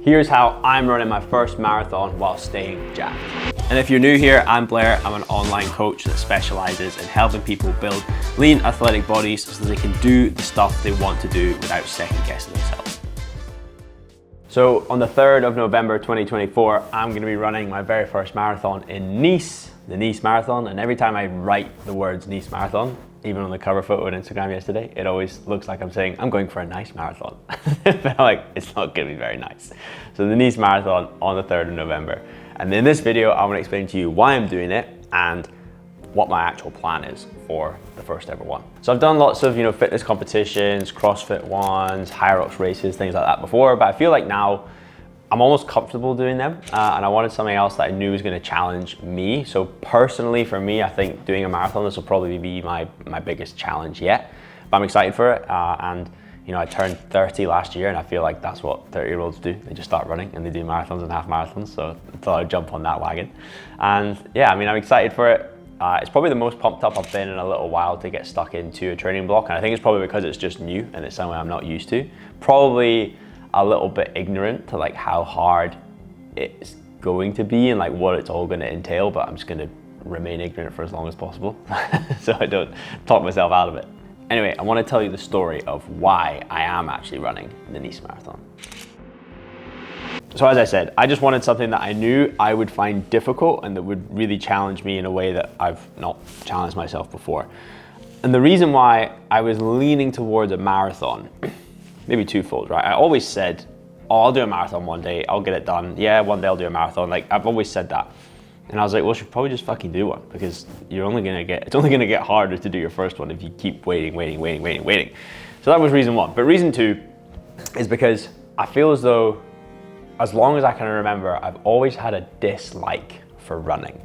Here's how I'm running my first marathon while staying jacked. And if you're new here, I'm Blair. I'm an online coach that specializes in helping people build lean, athletic bodies so they can do the stuff they want to do without second guessing themselves. So on the 3rd of November 2024, I'm going to be running my very first marathon in Nice, the Nice Marathon. And every time I write the words Nice Marathon, even on the cover photo on Instagram yesterday, it always looks like I'm saying, I'm going for a nice marathon. But I'm like, it's not gonna be very nice. So the Nice Marathon on the 3rd of November. And in this video, I'm gonna explain to you why I'm doing it and what my actual plan is for the first ever one. So I've done lots of, fitness competitions, CrossFit ones, higher ups races, things like that before, but I feel like now I'm almost comfortable doing them, and I wanted something else that I knew was gonna challenge me. So personally for me, I think doing a marathon, this will probably be my biggest challenge yet, but I'm excited for it. And I turned 30 last year, and I feel like that's what 30-year-olds do. They just start running and they do marathons and half marathons. So I thought I'd jump on that wagon. And yeah, I'm excited for it. It's probably the most pumped up I've been in a little while to get stuck into a training block. And I think it's probably because it's just new and it's something I'm not used to. Probably a little bit ignorant to like how hard it's going to be and like what it's all going to entail, but I'm just going to remain ignorant for as long as possible so I don't talk myself out of it. Anyway, I want to tell you the story of why I am actually running the Nice Marathon. So as I said, I just wanted something that I knew I would find difficult and that would really challenge me in a way that I've not challenged myself before. And the reason why I was leaning towards a marathon, maybe twofold, right? I always said, oh, I'll do a marathon one day, I'll get it done. Yeah, one day I'll do a marathon. Like, I've always said that. And I was like, well, you should probably just fucking do one, because it's only gonna get harder to do your first one if you keep waiting. So that was reason one. But reason two is because I feel as though, as long as I can remember, I've always had a dislike for running.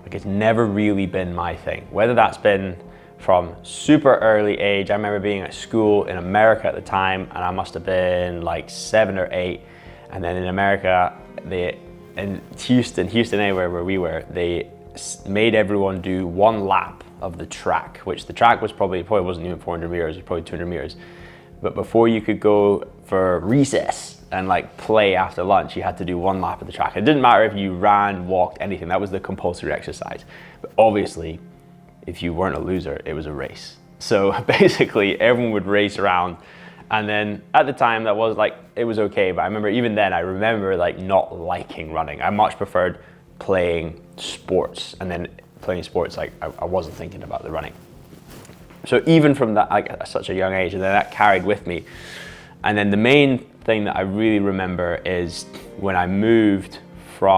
Like, it's never really been my thing. Whether that's been from super early age. I remember being at school in America at the time, and I must have been like 7 or 8. And then in America, in Houston anywhere where we were, they made everyone do one lap of the track, which the track was probably wasn't even 400 meters, it was probably 200 meters. But before you could go for recess and like play after lunch, you had to do one lap of the track. It didn't matter if you ran, walked, anything. That was the compulsory exercise. But obviously, if you weren't a loser, it was a race. So basically everyone would race around. And then at the time that was like, it was okay. But I remember even then, I remember like not liking running. I much preferred playing sports, and then playing sports, like I wasn't thinking about the running. So even from that, like at such a young age, and then that carried with me. And then the main thing that I really remember is when I moved we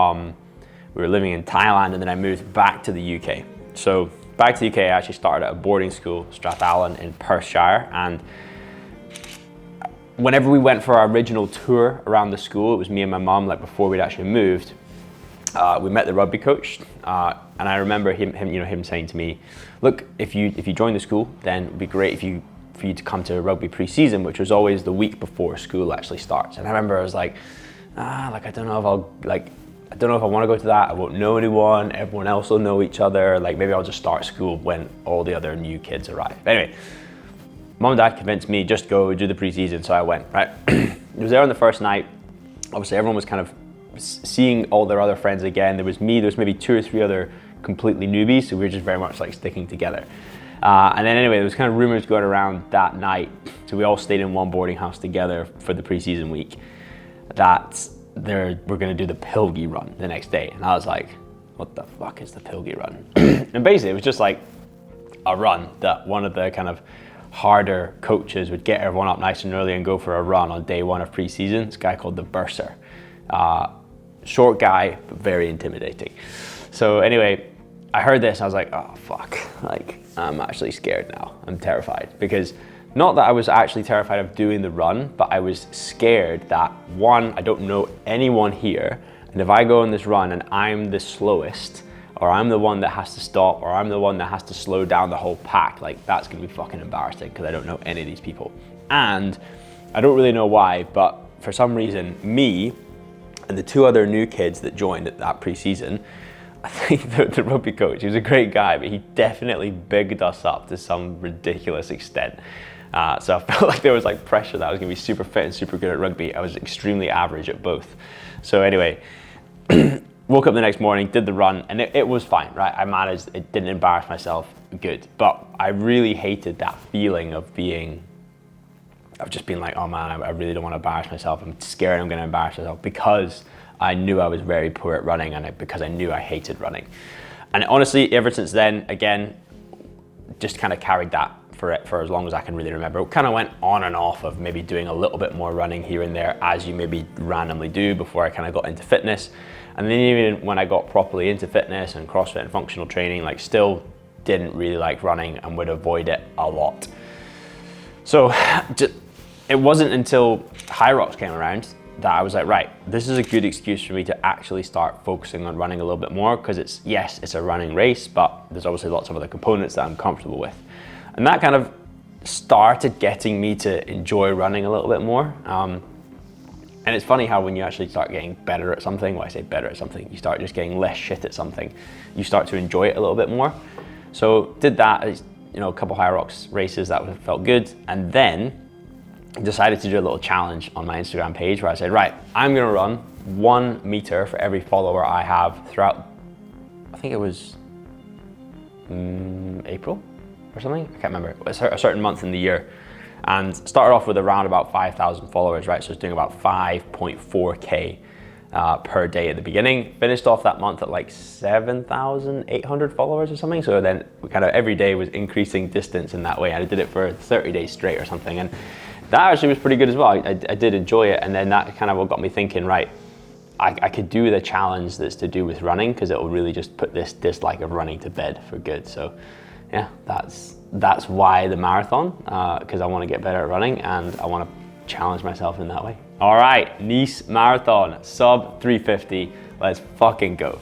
were living in Thailand, and then I moved back to the UK. So back to the UK, I actually started at a boarding school, Strathallan in Perthshire, and whenever we went for our original tour around the school, it was me and my mum, like before we'd actually moved, we met the rugby coach, and I remember him saying to me, look, if you join the school, then it'd be great for you to come to rugby pre-season, which was always the week before school actually starts. And I remember I was like, I don't know if I want to go to that. I won't know anyone. Everyone else will know each other. Like, maybe I'll just start school when all the other new kids arrive. But anyway, mom and dad convinced me, just go do the preseason. So I went, right? I was there on the first night. Obviously, everyone was kind of seeing all their other friends again. There was me, there was maybe 2 or 3 other completely newbies. So we were just very much like sticking together. And then anyway, there was kind of rumors going around that night. So we all stayed in one boarding house together for the preseason week, that we're gonna do the Pilgi run the next day. And I was like, what the fuck is the Pilgi run? And basically it was just like a run that one of the kind of harder coaches would get everyone up nice and early and go for a run on day 1 of preseason. This guy called the Bursar. Short guy, but very intimidating. So anyway, I heard this, I was like, oh fuck, like I'm actually scared now. I'm terrified, because not that I was actually terrified of doing the run, but I was scared that, one, I don't know anyone here, and if I go on this run and I'm the slowest, or I'm the one that has to stop, or I'm the one that has to slow down the whole pack, like that's gonna be fucking embarrassing, because I don't know any of these people. And I don't really know why, but for some reason, me and the 2 other new kids that joined at that pre-season, I think the rugby coach, he was a great guy, but he definitely bigged us up to some ridiculous extent. So I felt like there was like pressure that I was gonna be super fit and super good at rugby. I was extremely average at both. So anyway, woke up the next morning, did the run, and it was fine, right? I managed, it didn't embarrass myself, good. But I really hated that feeling of just being like, oh man, I really don't want to embarrass myself. I'm scared I'm gonna embarrass myself, because I knew I was very poor at running, and because I knew I hated running. And honestly, ever since then, again, just kind of carried that for as long as I can really remember. It kind of went on and off of maybe doing a little bit more running here and there, as you maybe randomly do, before I kind of got into fitness. And then even when I got properly into fitness and CrossFit and functional training, like still didn't really like running and would avoid it a lot. So it wasn't until High Rocks came around that I was like, right, this is a good excuse for me to actually start focusing on running a little bit more, because yes, it's a running race, but there's obviously lots of other components that I'm comfortable with. And that kind of started getting me to enjoy running a little bit more. And it's funny how when you actually start getting better at something, when I say better at something, you start just getting less shit at something, you start to enjoy it a little bit more. So did that, you know, a couple High Rocks races, that felt good. And then decided to do a little challenge on my Instagram page where I said, right, I'm gonna run 1 meter for every follower I have throughout, I think it was April or something, I can't remember. It's a certain month in the year. And started off with around about 5,000 followers, right? So it's doing about 5.4K per day at the beginning. Finished off that month at like 7,800 followers or something. So then kind of every day was increasing distance in that way. And I did it for 30 days straight or something. And that actually was pretty good as well. I did enjoy it. And then that kind of what got me thinking, right, I could do the challenge that's to do with running, because it will really just put this dislike of running to bed for good. So yeah, that's why the marathon, because I want to get better at running and I want to challenge myself in that way. All right, Nice Marathon, sub 350. Let's fucking go.